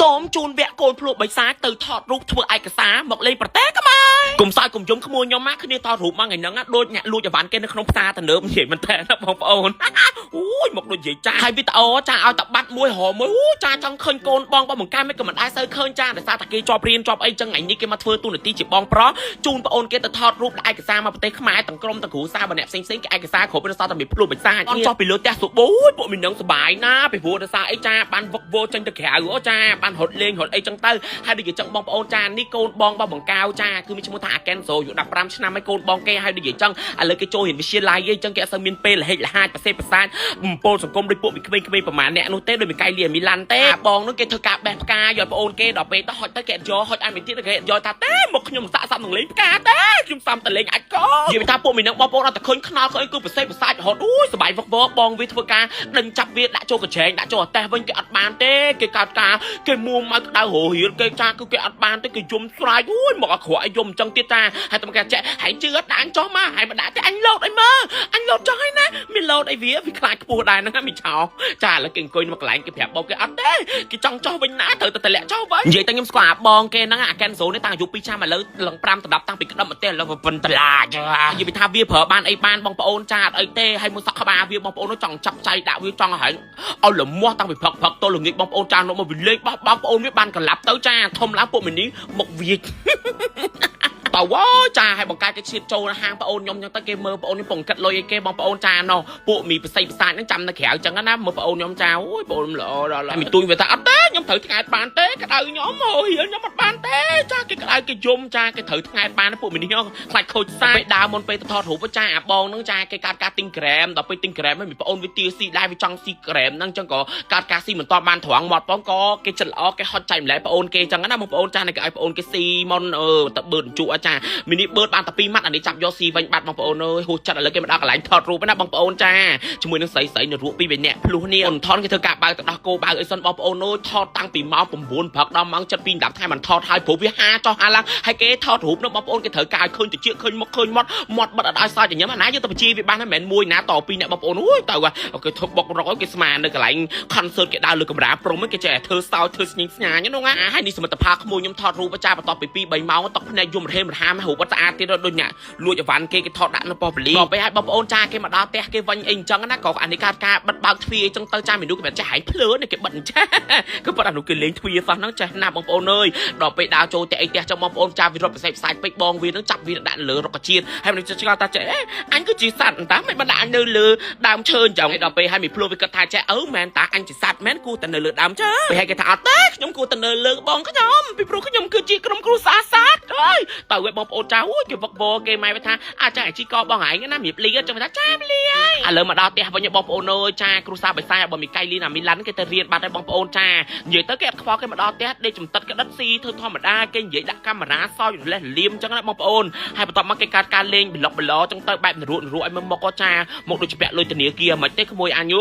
សូមជូនវគ្គកូនភ្លុកបិសាចទៅថតរូបធ្វើឯកសារមកលេងប្រទេសក៏មកគុំសើចគុំយំក្មួយខ្ញុំមកគ្នាថតរូបមកថ្ងៃហ្នឹងដូចអ្នកលួចអីវ៉ាន់គេនៅក្នុងផ្សារទំនើបនិយាយមែនតើបងប្អូនអូយមកដូចនិយាយចាហើយវីដេអូចាឲ្យតែបាត់មួយរហមួយអូចាចង់ឃើញកូនបងបង្ការមិនក៏មិនដែរសូវឃើញចាដោយសារតែគេជាប់រៀនជាប់អីចឹងថ្ងៃនេះគេមកធ្វើទូនាទីជាបងប្រុសជូនបងអូនគេទៅថតរូបឯកសារមកប្រទេសខ្មែរទាំងក្រុមទាំងគ្រូសាម្នាក់ផ្សេងគេឯកសារគ្រប់នៅសល់តែមានភ្លុកបិសាចអត់ចោះពីលើផ្ទះសុបូយពួកមីនឹងសបាយណាពីព្រោះដោយសារអីចាបានវឹកវរចេញទៅក្រៅអូចាបានរត់លេងរត់អីចឹងទៅហើយដូចជាចឹងបងប្អូនចានេះកូនបងបង្កៅចាគឺមានឈ្មោះថាអាកែនសូយ15ឆ្នាំហើយកូនបងគេហើយដូចជាចឹងឥឡូវគេចូលរៀនវិទ្យាល័យអីចឹងគេអត់សូវមានពេលលហិចលហាចប្រសេសប្រសាទបំពល់សង្គមដូចពួកក្មេងៗប្រហែលអ្នកនោះទេដូចមិនកៃលីមីឡាន់ទេបងនោះគេធ្វើការបេះផ្កាយកបងអូនគេដល់ពេលទៅហុចទៅគេយកហុចឲ្យមានទៀតគេយកថាទេមកខ្ញុំសាក់សាប់នឹងលេងផ្កាទេខ្ញុំសាំតែលេងអាចកោនិយាយថាពួកមីនឹងបងប្អូនអត់តែឃើញខ្នល់ឃើញគឺប្រសេសប្រសាទរហូតអូយសបាយវឹកវរបងវាធ្វើការដេញចាប់វាដាក់ចូលកញ្ឆេងដាក់ចូលអតេះវិញគេអត់បានទេគេកោតការគេមួមកក្តៅរហៀលគេចាគឺគេអត់បានទេគេយំស្រាយអូយមកអក្រក់ឲ្យយំអញ្ចឹងទៀតតាហើយតែគេចេះហើយជឿដាក់អញចោះមកហើយមកដាក់ទេអញលោតអីមើអញលោតចោះហើយណាមានលោតអីវាខ្លាចខ្ពស់ដែរហ្នឹងមីឆោចាឥឡូវគេអង្គុយមកកន្លែងគេប្រាប់បងគេអត់ទេគេចង់ចោះវិញណាត្រូវតែតម្លាក់ចោះវិញនិយាយតែខ្ញុំស្គាល់បងគេហ្នឹងអាកែនសូនេះតាំងអាយុ2ឆ្នាំឥឡូវឡើង5ដល់10តាំងពីក្តឹបមកទេឥឡូវប៉ុនតឡាចានិយាយថាវាប្រើបានអីបានបងប្អូនចាអីទេហើយមួយសក់ក្បាលវាបងប្អូននោះចង់ចាប់ចៃដាក់វាចង់ឲ្យឲ្យលមាស់តាំងពីព្រឹកទល់ល្ងាចបងប្អូនចានោះមកវាលេងបោះបងប្អូនវាបានកន្លាប់ទៅចាធំឡើងពួកមីនេះមកវាតើវ៉ាចាឲ្យបង្កើតគេឈៀតចូលហាងបងអូនខ្ញុំចឹងទៅគេមើលបងអូននេះពងកាត់លុយអីគេបងប្អូនចាណោះពួកមីប្រស័យប្រសាទហ្នឹងចាំនៅក្រៅចឹងណាមើលបងអូនខ្ញុំចាអូយបងអូនល្អដល់ហើយមីទួយវាថាអត់ទេខ្ញុំត្រូវថ្ងៃបានទេក្តៅខ្ញុំហូរៀលខ្ញុំអត់បានទេចាគេក្តៅគេយំចាគេត្រូវថ្ងៃបានពួកមីនេះខ្លាចខូចសាពេលដើរមុនពេលទៅថតរូបចាអាបងហ្នឹងចាគេកាត់ការទិញក្រែមដល់ពេលទិញក្រែមហើយមីបងអូនវាទាស៊ីដែរវាចង់ស៊ីក្រែមហ្នឹងចឹងក៏កាត់ការស៊ីមិនតបបានត្រង់មាត់បងក៏គេចិត្តល្អគេហត់ចៃម្លែបងអូនគេចឹងណាបងប្អូនចាគេឲ្យបងអូនគេស៊ីមុនទៅបឺតជក់ចាមីនេះបានតែ2ម៉ាត់អានេះចាប់យកស៊ីវិញបាត់បងប្អូនអើយហួសចិត្តឥឡូវគេមកដល់កន្លែងថតរូបណាបងប្អូនចាជាមួយនឹងស្រីនៅរូបពីរនាក់ភ្លោះនេះអូនថនគេធ្វើការបើកទៅដោះគោបើកអីសិនបងប្អូនអើយថតតាំងពីម៉ោង9ព្រឹកដល់ម៉ោង7:2 10ថ្ងៃមិនថតហើយព្រោះវាហាចោះហាឡើងហើយគេថតរូបនោះបងប្អូនគេត្រូវការឲ្យឃើញតិចឃើញមុខឃើញមាត់បិទអត់ឲ្យសើចញ៉ាំអាណាយើងទៅបញ្ជីវាបានហើយមិនមែនមួយណាត2នាក់បងប្អូនអូយទៅគេធ្វើបុករកគេស្មាននៅកន្លែង concert គេដើរលើកាមេរ៉ាព្រមគេចេះធ្វើសោចធ្វើស្ញីស្ញាញហ្នឹងណាហើយនេះសមិទ្ធផលក្មួយខ្ញុំថតរូបចាបន្ទាប់ពី2 3ម៉ោងតក់ភ្នែកយំរហេមរហាមរូបអត់ស្អាតទៀតដូចអ្នកលួចអីវ៉ាន់គេថតដាក់នៅប៉ុស្តិ៍បលីក៏ពេលឲ្យបងប្អូនចាគេមកដល់ផ្ទះគេវិញអីអញ្ចឹងណាក៏អានេះការបិទបើកទ្វារអញ្ចឹងទៅចាមនុស្សគេមិនចេះហែងភ្លើនគេបិទអញ្ចឹងគឺប៉ុន្តែមនុស្សគេលេងទ្វារសោះហ្នឹងចេះណាបងប្អូនអើយដល់ពេលដើរចូលផ្ទះអីផ្ទះចឹងបងប្អូនចាវារត់ផ្សេងផ្សាយពេកបងវានឹងចាប់វាដាក់លើរុក្ខជាតិហើយមនុស្សឆ្ងល់តាចេះអញគឺជាសត្វតាមិនបានដាក់អញនៅលើដើមឈើអញ្ចឹងដល់ពេលឲ្យមីភ្លោះវាគិតថាចេះមែនតាអញជាសត្វមែនគួរតែនៅលើដើមឈើពេលឲ្យគេថាអត់ទេខ្ញុំគួរតែនៅលើបងខ្ញុំពីព្រោះខ្ញុំគឺជាក្រុមគ្រួសារសត្វអើយទៅឲ្យបងប្អូនចាអូយគេវឹកវរគេម៉ែថាអាចអាជីកបងឯងណាមៀបលីចឹងថាចាមលីហើយឥឡូវមកដល់ផ្ទះវិញបងប្អូនអើយចាគ្រូសាបិសាយបើមីកៃលីណាមីឡាន់គេទៅរៀនបាត់ហើយបងប្អូនចានិយាយទៅគេអត់ខ្វល់គេមកដល់ផ្ទះដេកចំតិតគេដិតស៊ីធ្វើធម្មតាគេនិយាយដាក់កាមេរ៉ាសោយលេះលៀមចឹងណាបងប្អូនហើយបន្ទាប់មកគេកាត់ការលេងប្លុកប្លោចឹងទៅបែបនរੂឲ្យមើលមកចាមកដូចជាពាក់លុយធនាគារមិនទេក្មួយអញ